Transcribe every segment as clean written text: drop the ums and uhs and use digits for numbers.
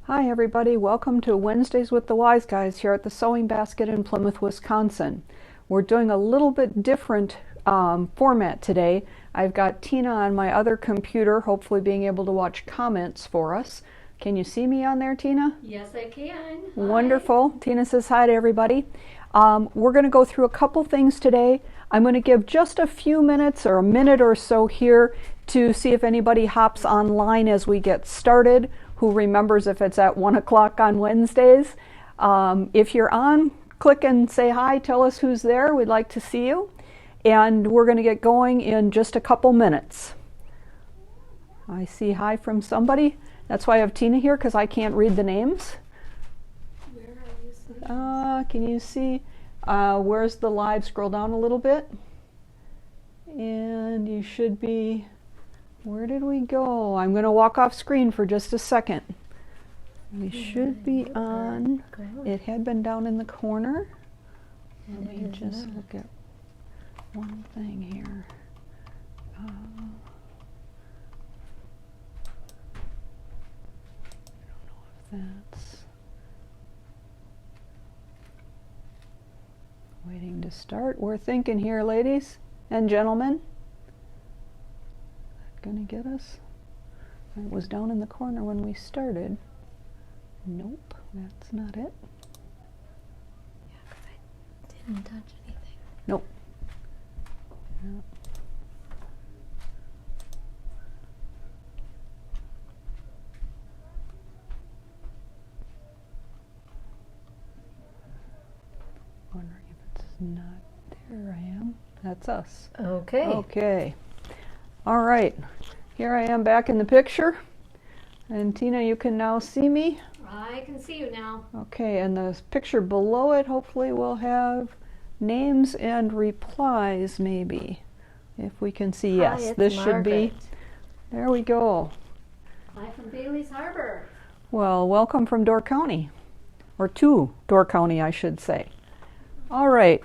Hi everybody, welcome to Wednesdays with the Wise Guys here at the Sewing Basket in Plymouth, Wisconsin. We're doing a little bit different format today. I've got Tina on my other computer, hopefully being able to watch comments for us. Can you see me on there, Tina? Yes, I can. Wonderful. Hi. Tina says hi to everybody. We're going to go through a couple things today. I'm going to give just a few minutes or a minute or so here to see if anybody hops online as we get started, who remembers if it's at 1 o'clock on Wednesdays. If you're on, click and say hi, tell us who's there. We'd like to see you. And we're going to get going in just a couple minutes. I see hi from somebody. That's why I have Tina here, because I can't read the names. Where are you seeing? Can you see? Where's the live? Scroll down a little bit. And you should be... Where did we go? I'm going to walk off screen for just a second. We should be on. It had been down in the corner. Let me just look at one thing here. I don't know if that's waiting to start. We're thinking here, ladies and gentlemen. Gonna get us? It was down in the corner when we started. Nope, that's not it. Yeah, because I didn't touch anything. Nope. No. Wondering if it's not there. I am. That's us. Okay. Okay. All right. Here I am back in the picture. And Tina, you can now see me. I can see you now. Okay, and the picture below it hopefully will have names and replies maybe. If we can see, yes, this should be. There we go. Hi from Bailey's Harbor. Well, welcome from Door County. Or to Door County, I should say. All right.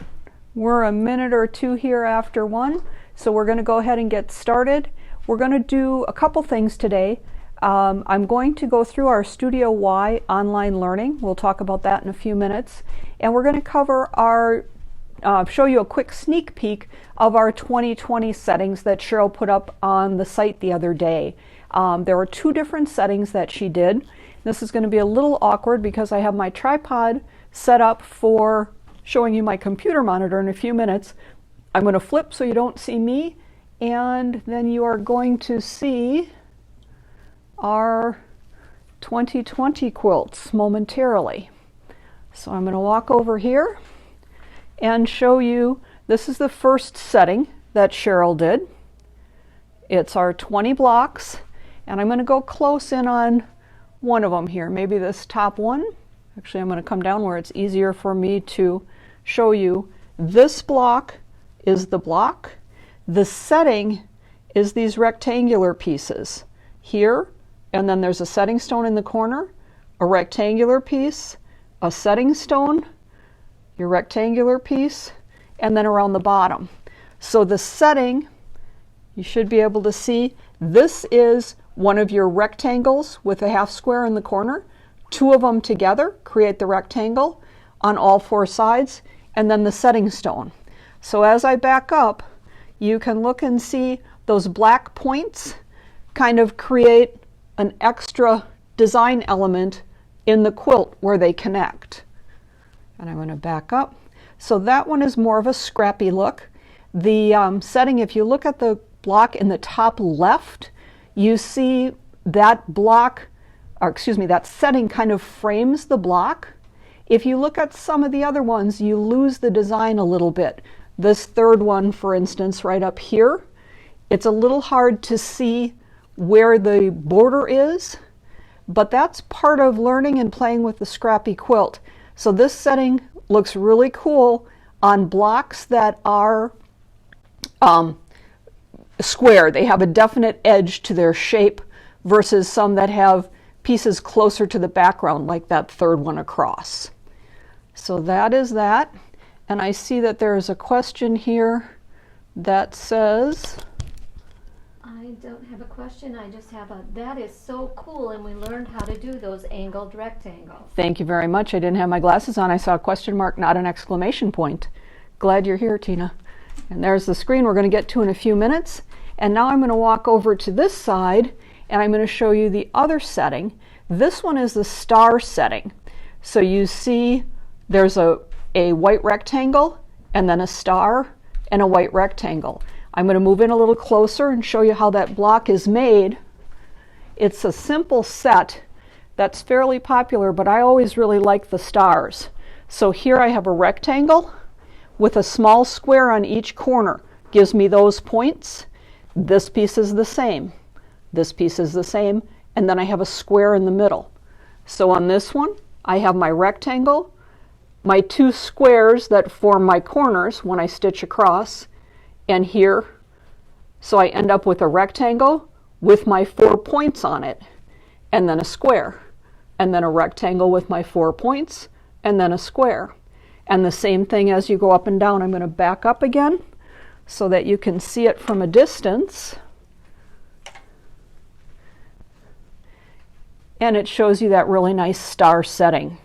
We're a minute or two here after 1. So we're going to go ahead and get started. We're going to do a couple things today. I'm going to go through our Studio Y online learning. We'll talk about that in a few minutes. And we're going to cover our, show you a quick sneak peek of our 2020 settings that Cheryl put up on the site the other day. There were 2 different settings that she did. This is going to be a little awkward because I have my tripod set up for showing you my computer monitor in a few minutes. I'm going to flip so you don't see me, and then you are going to see our 2020 quilts momentarily. So I'm going to walk over here and show you, this is the first setting that Cheryl did. It's our 20 blocks, and I'm going to go close in on one of them here, maybe this top one. Actually, I'm going to come down where it's easier for me to show you. This block is the block. The setting is these rectangular pieces here, and then there's a setting stone in the corner, a rectangular piece, a setting stone, your rectangular piece, and then around the bottom. So the setting, you should be able to see, this is one of your rectangles with a half square in the corner. 2 of them together create the rectangle on all 4 sides, and then the setting stone. So as I back up, you can look and see those black points kind of create an extra design element in the quilt where they connect. And I'm going to back up. So that one is more of a scrappy look. The setting, if you look at the block in the top left, you see that block, or excuse me, that setting kind of frames the block. If you look at some of the other ones, you lose the design a little bit. This third one, for instance, right up here, it's a little hard to see where the border is, but that's part of learning and playing with the scrappy quilt. So this setting looks really cool on blocks that are square. They have a definite edge to their shape versus some that have pieces closer to the background, like that third one across. So that is that. And I see that there is a question here that says, I don't have a question. I just have that is so cool, and we learned how to do those angled rectangles. Thank you very much. I didn't have my glasses on. I saw a question mark, not an exclamation point. Glad you're here, Tina. And there's the screen we're going to get to in a few minutes. And now I'm going to walk over to this side, and I'm going to show you the other setting. This one is the star setting. So you see there's a white rectangle, and then a star, and a white rectangle. I'm going to move in a little closer and show you how that block is made. It's a simple set that's fairly popular, but I always really like the stars. So here I have a rectangle with a small square on each corner. Gives me those points. This piece is the same. This piece is the same. And then I have a square in the middle. So on this one, I have my rectangle, my two squares that form my corners when I stitch across, and here, so I end up with a rectangle with my 4 points on it, and then a square, and then a rectangle with my 4 points, and then a square. And the same thing as you go up and down. I'm going to back up again so that you can see it from a distance. And it shows you that really nice star setting.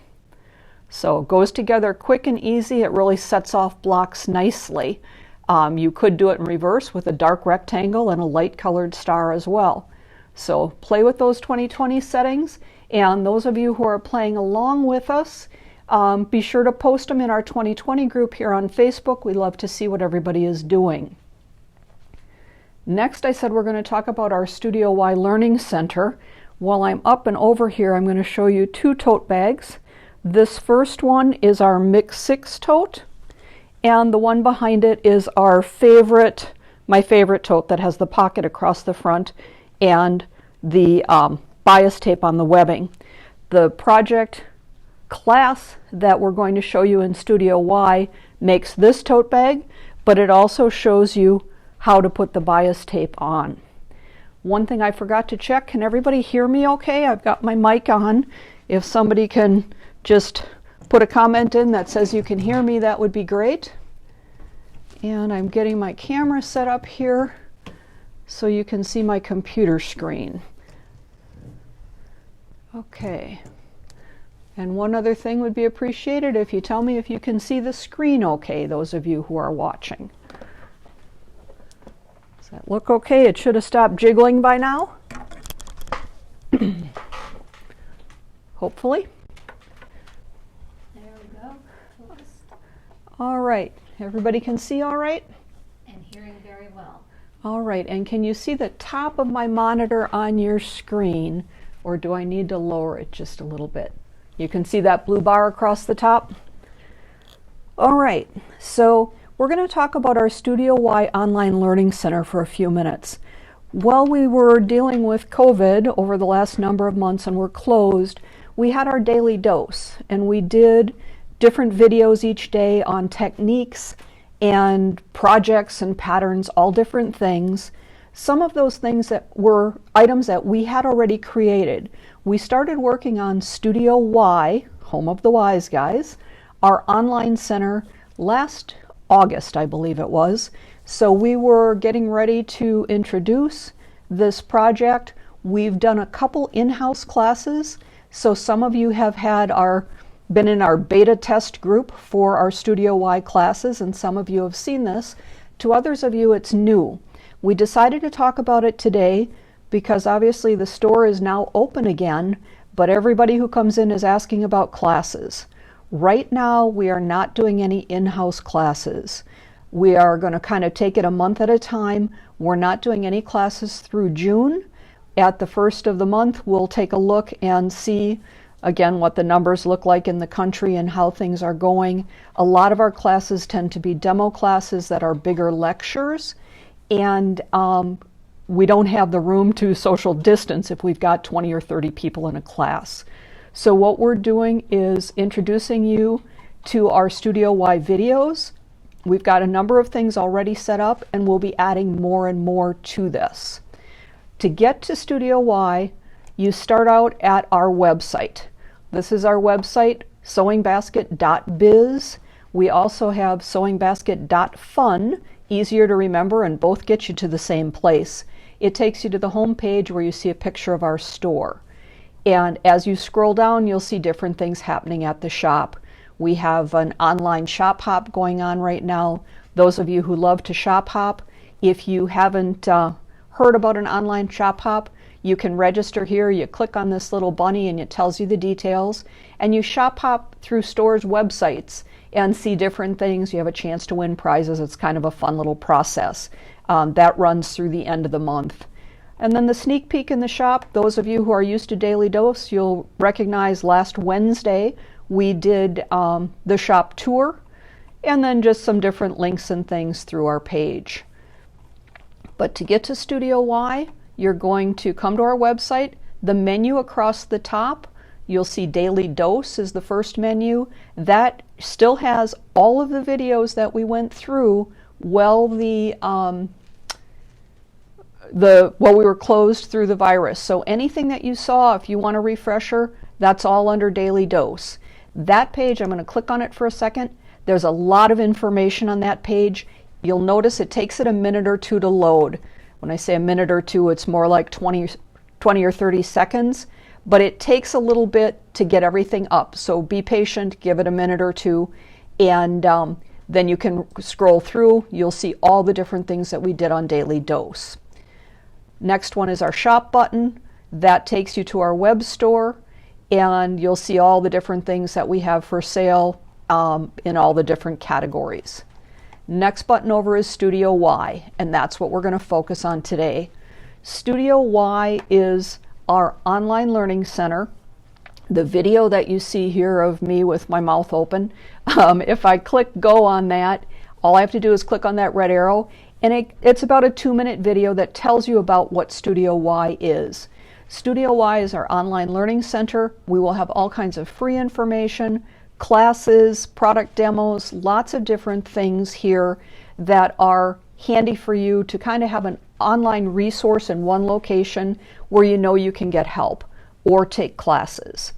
So it goes together quick and easy. It really sets off blocks nicely. You could do it in reverse with a dark rectangle and a light colored star as well. So play with those 2020 settings, and those of you who are playing along with us, be sure to post them in our 2020 group here on Facebook. We love to see what everybody is doing. Next, I said we're going to talk about our Studio Y Learning Center. While I'm up and over here, I'm going to show you two tote bags. This first one is our Mix 6 tote, and the one behind it is our favorite, my favorite tote that has the pocket across the front and the bias tape on the webbing. The project class that we're going to show you in Studio Y makes this tote bag, but it also shows you how to put the bias tape on. One thing I forgot to check, can everybody hear me okay? I've got my mic on. If somebody can just put a comment in that says you can hear me, that would be great. And I'm getting my camera set up here so you can see my computer screen. Okay. And one other thing would be appreciated if you tell me if you can see the screen okay, those of you who are watching. Does that look okay? It should have stopped jiggling by now. Hopefully. There we go. Focused. All right. Everybody can see all right? And hearing very well. All right. And can you see the top of my monitor on your screen, or do I need to lower it just a little bit? You can see that blue bar across the top? All right. So we're going to talk about our Studio Y Online Learning Center for a few minutes. While we were dealing with COVID over the last number of months and were closed, we had our daily dose, and we did different videos each day on techniques and projects and patterns, all different things. Some of those things that were items that we had already created. We started working on Studio Y, home of the WYse guys, our online center last August, I believe it was. So we were getting ready to introduce this project. We've done a couple in-house classes. So some of you have been in our beta test group for our Studio Y classes, and some of you have seen this. To others of you, it's new. We decided to talk about it today because obviously the store is now open again, but everybody who comes in is asking about classes. Right now, we are not doing any in-house classes. We are going to kind of take it a month at a time. We're not doing any classes through June. At the first of the month, we'll take a look and see again what the numbers look like in the country and how things are going. A lot of our classes tend to be demo classes that are bigger lectures, and we don't have the room to social distance if we've got 20 or 30 people in a class. So what we're doing is introducing you to our Studio Y videos. We've got a number of things already set up, and we'll be adding more and more to this. To get to Studio Y, you start out at our website. This is our website, sewingbasket.biz. We also have sewingbasket.fun, easier to remember, and both get you to the same place. it takes you to the home page where you see a picture of our store. And as you scroll down, you'll see different things happening at the shop. We have an online shop hop going on right now. Those of you who love to shop hop, if you haven't heard about an online shop hop, you can register here. You click on this little bunny and it tells you the details. And you shop hop through stores' websites and see different things. You have a chance to win prizes. It's kind of a fun little process. That runs through the end of the month. And then the sneak peek in the shop, those of you who are used to Daily Dose, you'll recognize last Wednesday we did the shop tour and then just some different links and things through our page. But to get to Studio Y, you're going to come to our website. The menu across the top, you'll see Daily Dose is the first menu. That still has all of the videos that we went through while we were closed through the virus. So anything that you saw, if you want a refresher, that's all under Daily Dose. That page, I'm going to click on it for a second. There's a lot of information on that page. You'll notice it takes it a minute or two to load. When I say a minute or two, it's more like 20 or 30 seconds, but it takes a little bit to get everything up. So be patient, give it a minute or two, and then you can scroll through. You'll see all the different things that we did on Daily Dose. Next one is our shop button. That takes you to our web store, and you'll see all the different things that we have for sale in all the different categories. Next button over is Studio Y, and that's what we're going to focus on today. Studio Y is our online learning center. The video that you see here of me with my mouth open, if I click go on that, all I have to do is click on that red arrow, and it's about a 2-minute video that tells you about what Studio Y is. Studio Y is our online learning center. We will have all kinds of free information, classes, product demos, lots of different things here that are handy for you to kind of have an online resource in one location where you know you can get help or take classes.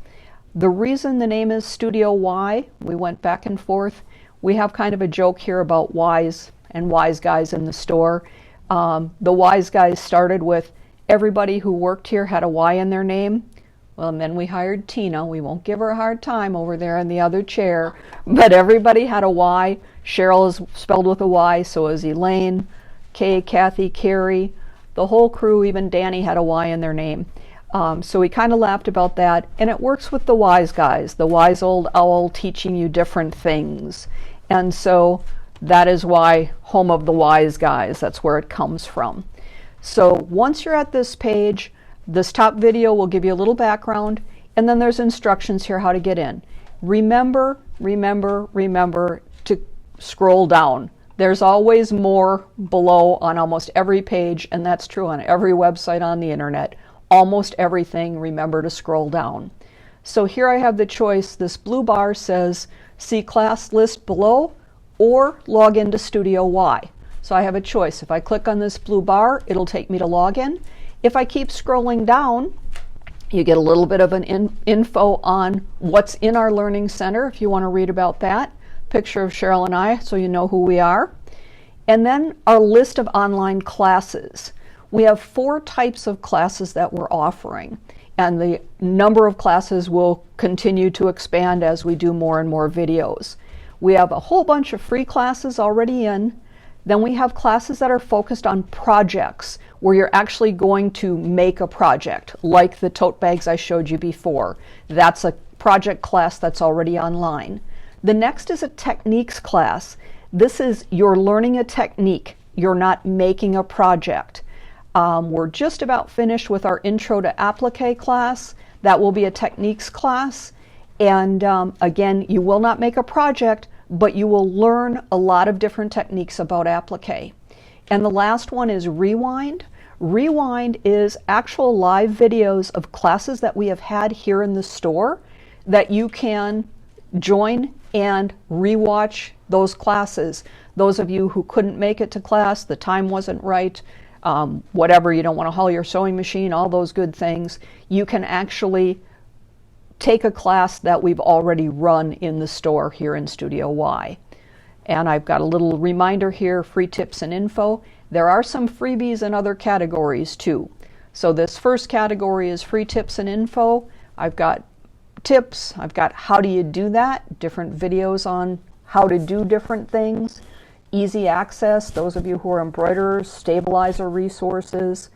The reason the name is Studio Y, we went back and forth. We have kind of a joke here about WYse and WYse guys in the store. The WYse guys started with everybody who worked here had a Y in their name. Well, and then we hired Tina. We won't give her a hard time over there in the other chair, but everybody had a Y. Cheryl is spelled with a Y, so is Elaine, Kay, Kathy, Carrie. The whole crew, even Danny, had a Y in their name. So we kind of laughed about that, and it works with the WYse guys, the wise old owl teaching you different things. And so that is why home of the WYse guys, that's where it comes from. So once you're at this page, this top video will give you a little background, and then there's instructions here how to get in. Remember to scroll down. There's always more below on almost every page, and that's true on every website on the internet. Almost everything, remember to scroll down. So here I have the choice. This blue bar says see class list below or log into Studio Y. So I have a choice. If I click on this blue bar, it'll take me to login. If I keep scrolling down, you get a little bit of an info on what's in our Learning Center if you want to read about that. Picture of Cheryl and I so you know who we are. And then our list of online classes. We have 4 types of classes that we're offering, and the number of classes will continue to expand as we do more and more videos. We have a whole bunch of free classes already in. Then we have classes that are focused on projects where you're actually going to make a project, like the tote bags I showed you before. That's a project class that's already online. The next is a techniques class. This is you're learning a technique. You're not making a project. We're just about finished with our Intro to Applique class. That will be a techniques class. And again, you will not make a project, but you will learn a lot of different techniques about applique. And the last one is Rewind. Rewind is actual live videos of classes that we have had here in the store that you can join and rewatch those classes. Those of you who couldn't make it to class, the time wasn't right, whatever, you don't want to haul your sewing machine, all those good things, you can actually take a class that we've already run in the store here in Studio Y. And I've got a little reminder here, free tips and info. There are some freebies in other categories too. So this first category is free tips and info. I've got tips, I've got how do you do that, different videos on how to do different things, easy access, those of you who are embroiderers, stabilizer resources,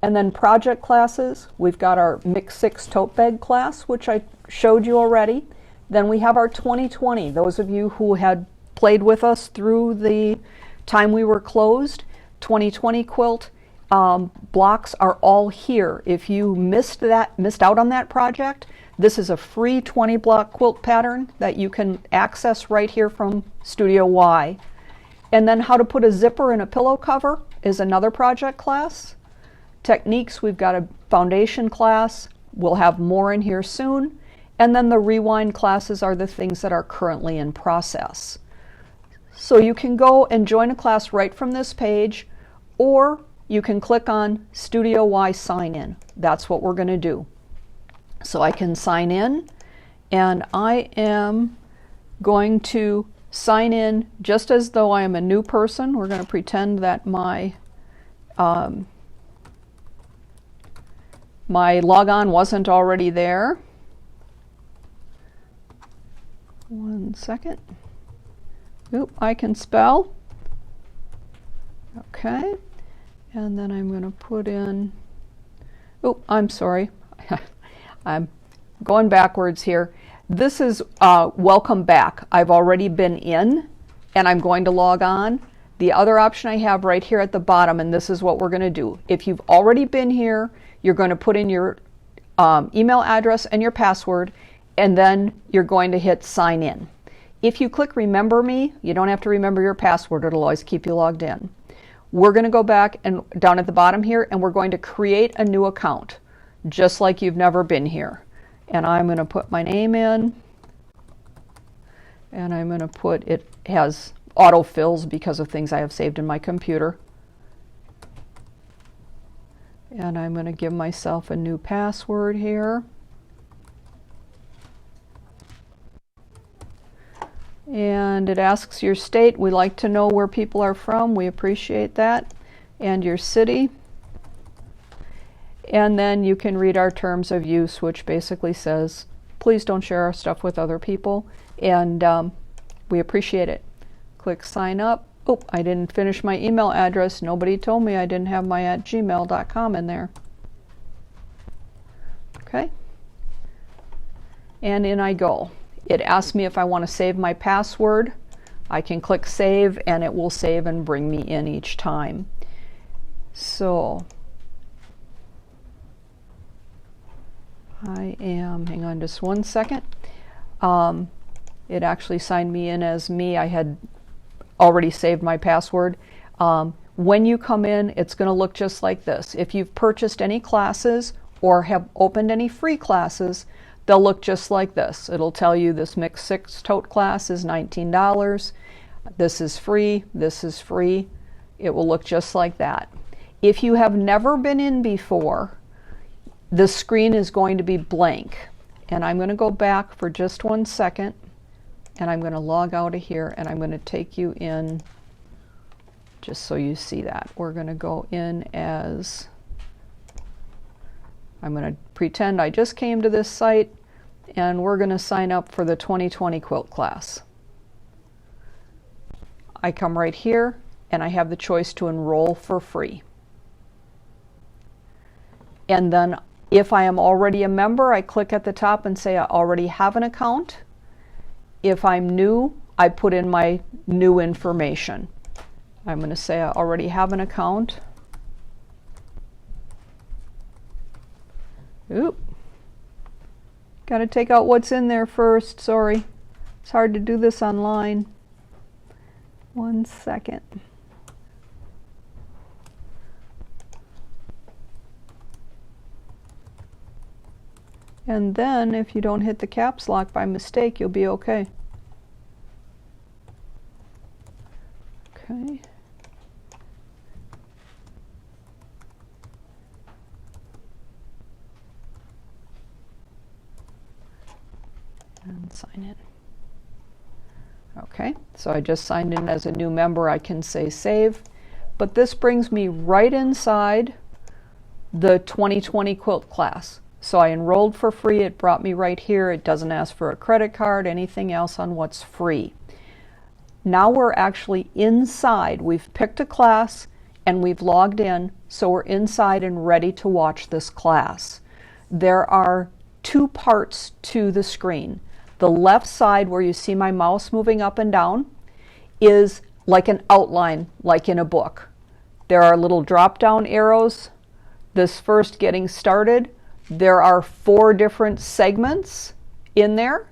and then project classes. We've got our Mix 6 tote bag class, which I showed you already. Then we have our 2020, those of you who had played with us through the time we were closed, 2020 quilt. Blocks are all here. If you missed out on that project, this is a free 20 block quilt pattern that you can access right here from Studio Y. And then how to put a zipper in a pillow cover is another project class. Techniques, we've got a foundation class. We'll have more in here soon. And then the rewind classes are the things that are currently in process. So you can go and join a class right from this page, or you can click on Studio Y Sign In. That's what we're going to do. So I can sign in, and I am going to sign in just as though I am a new person. We're going to pretend that my logon wasn't already there. One second. Oop, I can spell. Okay. And then I'm going to put in, oh, I'm sorry. I'm going backwards here. This is welcome back. I've already been in, and I'm going to log on. The other option I have right here at the bottom, and this is what we're going to do. If you've already been here, you're going to put in your email address and your password, and then you're going to hit sign in. If you click remember me, you don't have to remember your password. It'll always keep you logged in. We're going to go back and down at the bottom here, and we're going to create a new account, just like you've never been here. And I'm going to put my name in, and I'm going to put, it has autofills because of things I have saved in my computer. And I'm going to give myself a new password here. And it asks your state. We like to know where people are from. We appreciate that. And your city. And then you can read our terms of use, which basically says, please don't share our stuff with other people. And we appreciate it. Click sign up. Oh, I didn't finish my email address. Nobody told me I didn't have my @gmail.com in there. Okay. And in I go. It asks me if I want to save my password. I can click save, and it will save and bring me in each time. So I am, hang on just one second. It actually signed me in as me. I had already saved my password. When you come in, it's going to look just like this. If you've purchased any classes or have opened any free classes, they'll look just like this. It'll tell you this Mix 6 tote class is $19. This is free. This is free. It will look just like that. If you have never been in before, the screen is going to be blank. And I'm going to go back for just 1 second, and I'm going to log out of here, and I'm going to take you in just so you see that. We're going to go in as, I'm going to pretend I just came to this site, and we're going to sign up for the 2020 quilt class. I come right here, and I have the choice to enroll for free. And then if I am already a member, I click at the top and say I already have an account. If I'm new, I put in my new information. I'm going to say I already have an account. Oop. Got to take out what's in there first. Sorry. It's hard to do this online. 1 second. And then if you don't hit the caps lock by mistake, you'll be okay. Okay. And sign in. Okay, so I just signed in as a new member. I can say save. but this brings me right inside the 2020 quilt class. So I enrolled for free, it brought me right here. It doesn't ask for a credit card, anything else on what's free. Now we're actually inside. We've picked a class and we've logged in, so we're inside and ready to watch this class. There are two parts to the screen. The left side, where you see my mouse moving up and down, is like an outline, like in a book. There are little drop-down arrows. This first, getting started, there are 4 different segments in there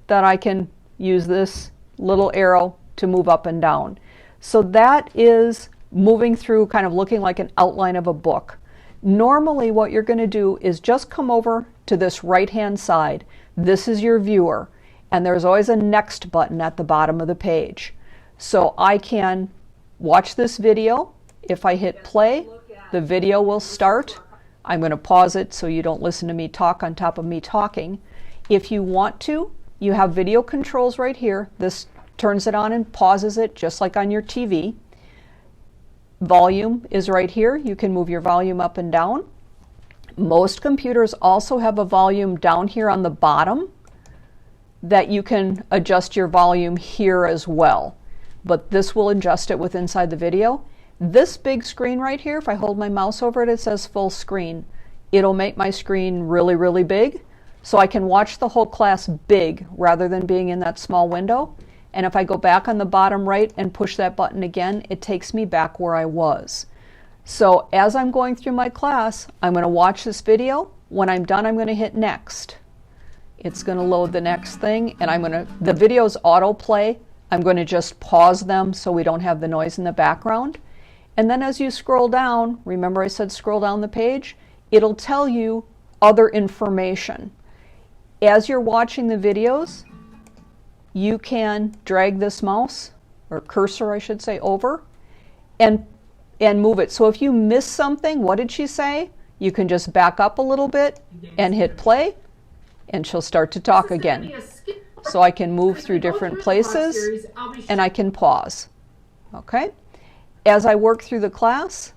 that I can use this little arrow to move up and down. So that is moving through, kind of looking like an outline of a book. Normally what you're going to do is just come over to this right-hand side. This is your viewer, and there's always a next button at the bottom of the page. So I can watch this video. If I hit play, the video will start. I'm going to pause it so you don't listen to me talk on top of me talking. If you want to, you have video controls right here. This turns it on and pauses it just like on your TV. Volume is right here. You can move your volume up and down. Most computers also have a volume down here on the bottom that you can adjust your volume here as well. But this will adjust it with inside the video. This big screen right here, if I hold my mouse over it, it says full screen. It'll make my screen really, really big, so I can watch the whole class big rather than being in that small window. And if I go back on the bottom right and push that button again, it takes me back where I was. So as I'm going through my class, I'm going to watch this video. When I'm done, I'm going to hit next. It's going to load the next thing, and the videos autoplay. I'm going to just pause them so we don't have the noise in the background. And then as you scroll down, remember I said scroll down the page, it'll tell you other information. As you're watching the videos, you can drag this mouse, or cursor I should say, over and move it. So if you miss something, what did she say? You can just back up a little bit and hit play, and she'll start to talk again. So I can move through different places and I can pause. Okay? As I work through the class,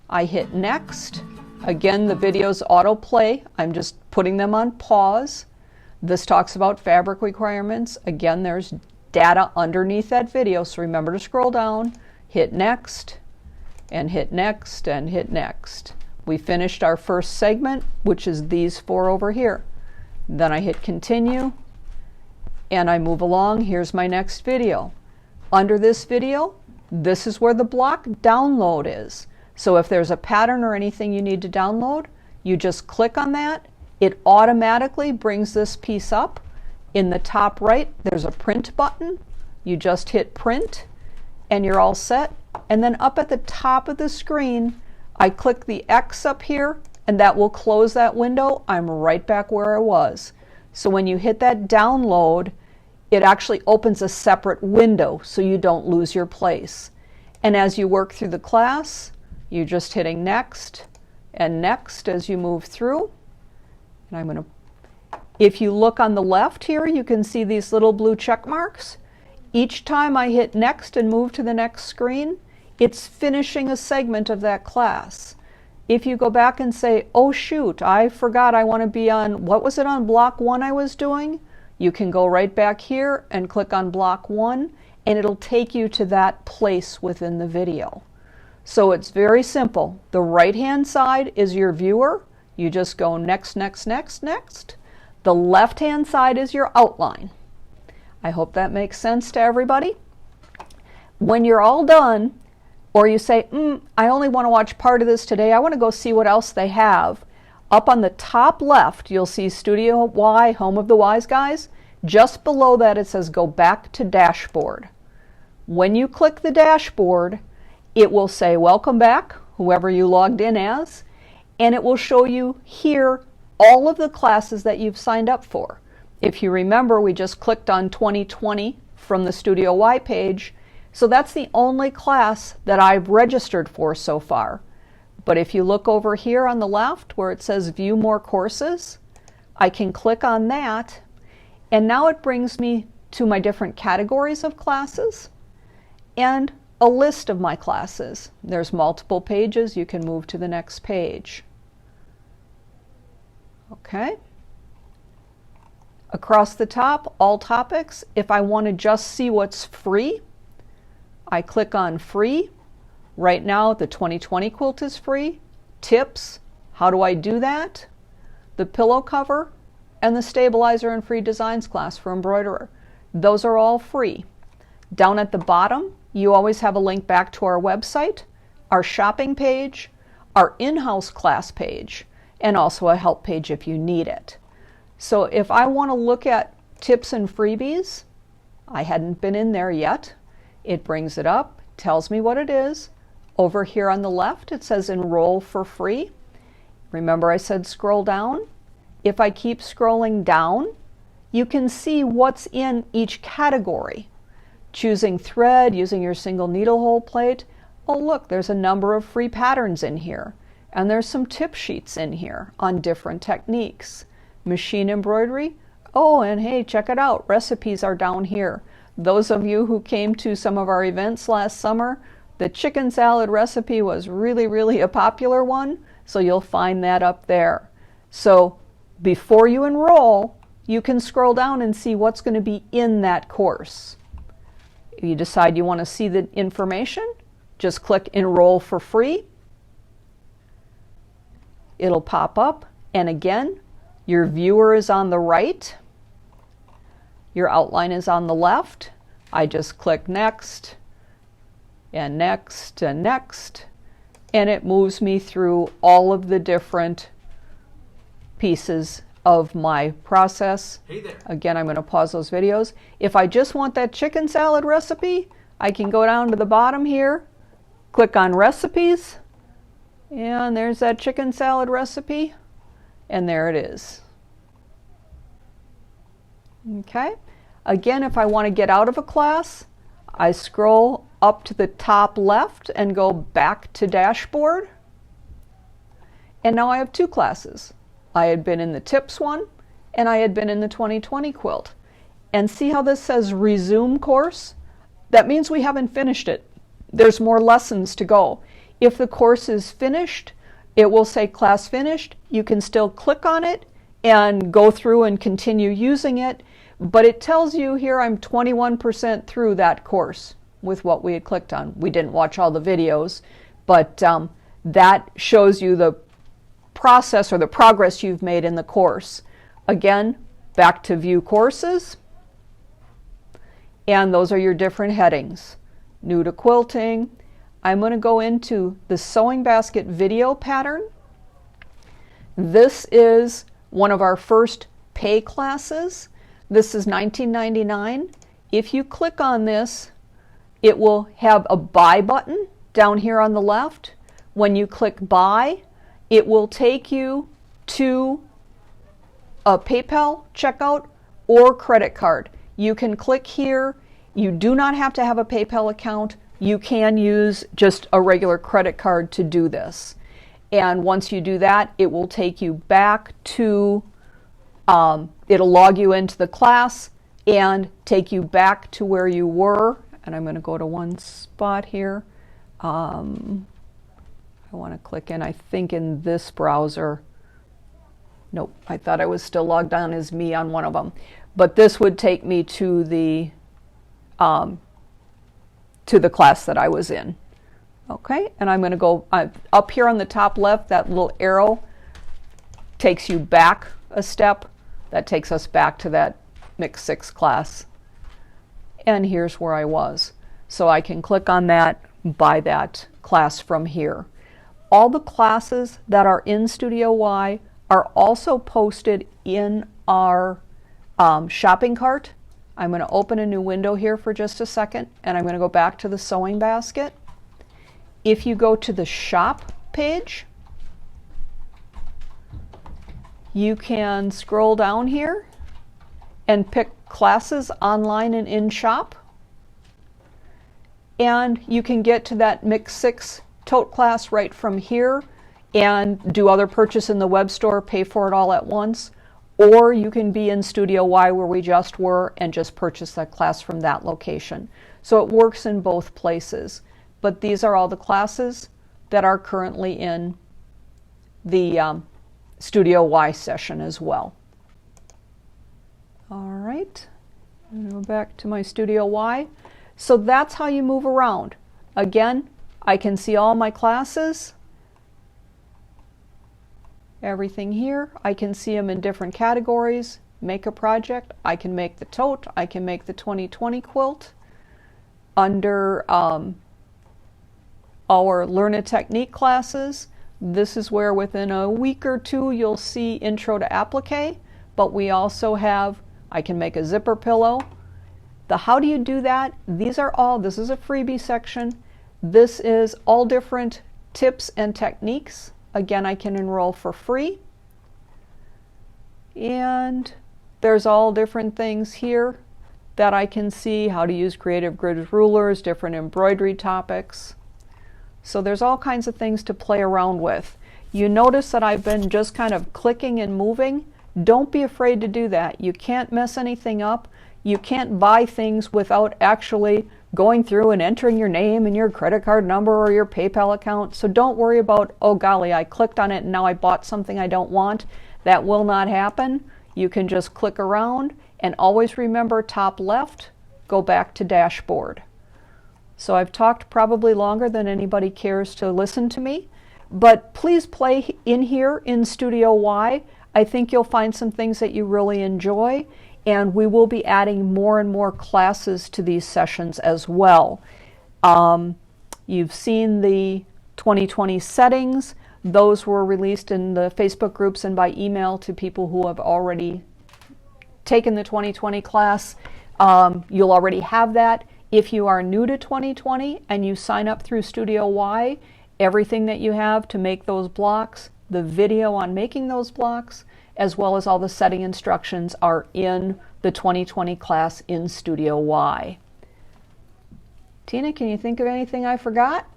I hit next. Again, the videos autoplay. I'm just putting them on pause. This talks about fabric requirements. Again, there's data underneath that video, so remember to scroll down, hit next, and hit next, and hit next. We finished our first segment, which is these 4 over here. Then I hit continue, and I move along. Here's my next video. Under this video, this is where the block download is. So if there's a pattern or anything you need to download, you just click on that. It automatically brings this piece up. In the top right, there's a print button. You just hit print and you're all set. And then up at the top of the screen, I click the X up here and that will close that window. I'm right back where I was. So when you hit that download, it actually opens a separate window so you don't lose your place. And as you work through the class, you're just hitting next and next as you move through. And if you look on the left here, you can see these little blue check marks. Each time I hit next and move to the next screen, it's finishing a segment of that class. If you go back and say, oh shoot, I forgot I want to be on, what was it on block 1 I was doing? You can go right back here and click on block 1 and it'll take you to that place within the video. So it's very simple. The right hand side is your viewer. You just go next, next, next, next. The left hand side is your outline. I hope that makes sense to everybody. When you're all done, or you say, I only want to watch part of this today, I want to go see what else they have. Up on the top left, you'll see Studio Y, Home of the WYse Guys. Just below that, it says go back to dashboard. When you click the dashboard, it will say welcome back, whoever you logged in as, and it will show you here all of the classes that you've signed up for. If you remember, we just clicked on 2020 from the Studio Y page, so that's the only class that I've registered for so far. But if you look over here on the left where it says view more courses, I can click on that, and now it brings me to my different categories of classes. And a list of my classes. There's multiple pages. You can move to the next page. Okay. Across the top, all topics. If I want to just see what's free, I click on free. Right now, the 2020 quilt is free. Tips, how do I do that? The pillow cover and the stabilizer and free designs class for embroiderer. Those are all free. Down at the bottom, you always have a link back to our website, our shopping page, our in-house class page, and also a help page if you need it. So if I want to look at tips and freebies, I hadn't been in there yet. It brings it up, tells me what it is. Over here on the left, it says enroll for free. Remember I said scroll down? If I keep scrolling down, you can see what's in each category. Choosing thread, using your single needle hole plate. Oh look, there's a number of free patterns in here. And there's some tip sheets in here on different techniques. Machine embroidery. Oh, and hey, check it out. Recipes are down here. Those of you who came to some of our events last summer, the chicken salad recipe was really a popular one. So you'll find that up there. So before you enroll, you can scroll down and see what's going to be in that course. If you decide you want to see the information, just click enroll for free. It'll pop up, and again, your viewer is on the right. Your outline is on the left. I just click next, and next, and next, and it moves me through all of the different pieces of my process. Hey there. Again, I'm going to pause those videos. If I just want that chicken salad recipe, I can go down to the bottom here, click on recipes, and there's that chicken salad recipe, and there it is. Okay. Again, if I want to get out of a class, I scroll up to the top left and go back to dashboard. And now I have two classes. I had been in the tips one, and I had been in the 2020 quilt. And see how this says resume course? That means we haven't finished it. There's more lessons to go. If the course is finished, it will say class finished. You can still click on it and go through and continue using it, but it tells you here I'm 21% through that course with what we had clicked on. We didn't watch all the videos, but that shows you the process or the progress you've made in the course. Again, back to view courses, and those are your different headings. New to quilting. I'm going to go into the sewing basket video pattern. This is one of our first pay classes. This is $19.99. If you click on this, it will have a buy button down here on the left. When you click buy, it will take you to a PayPal checkout or credit card. You can click here. You do not have to have a PayPal account. You can use just a regular credit card to do this. And once you do that, it will take you back to, it'll log you into the class and take you back to where you were. And I'm going to go to one spot here. I want to click in, I think in this browser. Nope, I thought I was still logged on as me on one of them. But this would take me to the class that I was in. Okay, and I'm going to go up here on the top left, that little arrow takes you back a step. That takes us back to that Mix 6 class. And here's where I was. So I can click on that, buy that class from here. All the classes that are in Studio Y are also posted in our shopping cart. I'm going to open a new window here for just a second, and I'm going to go back to the sewing basket. If you go to the shop page, you can scroll down here and pick classes online and in shop. And you can get to that Mix 6 tote class right from here and do other purchase in the web store, pay for it all at once. Or you can be in Studio Y where we just were and just purchase that class from that location. So it works in both places. but these are all the classes that are currently in the Studio Y session as well. All right, I'm going to go back to my Studio Y. So that's how you move around. Again, I can see all my classes, everything here. I can see them in different categories. Make a project. I can make the tote. I can make the 2020 quilt. Under our Learn a Technique classes, this is where within a week or two you'll see Intro to Applique, but we also have, I can make a zipper pillow. The how do you do that? These are all, this is a freebie section. This is all different tips and techniques. Again, I can enroll for free. And there's all different things here that I can see, how to use creative grid rulers, different embroidery topics. So there's all kinds of things to play around with. You notice that I've been just kind of clicking and moving. Don't be afraid to do that. You can't mess anything up. You can't buy things without actually going through and entering your name and your credit card number or your PayPal account. So don't worry about, oh golly, I clicked on it and now I bought something I don't want. That will not happen. You can just click around and always remember top left, go back to dashboard. So I've talked probably longer than anybody cares to listen to me, but please play in here in Studio Y. I think you'll find some things that you really enjoy, and we will be adding more and more classes to these sessions as well. You've seen the 2020 settings. Those were released in the Facebook groups and by email to people who have already taken the 2020 class. You'll already have that. If you are new to 2020 and you sign up through Studio Y, everything that you have to make those blocks, the video on making those blocks, as well as all the setting instructions are in the 2020 class in Studio Y. Tina, can you think of anything I forgot?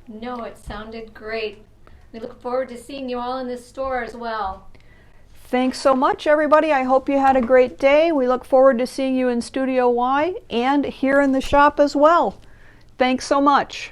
No, it sounded great. We look forward to seeing you all in the store as well. Thanks so much, everybody. I hope you had a great day. We look forward to seeing you in Studio Y and here in the shop as well. Thanks so much.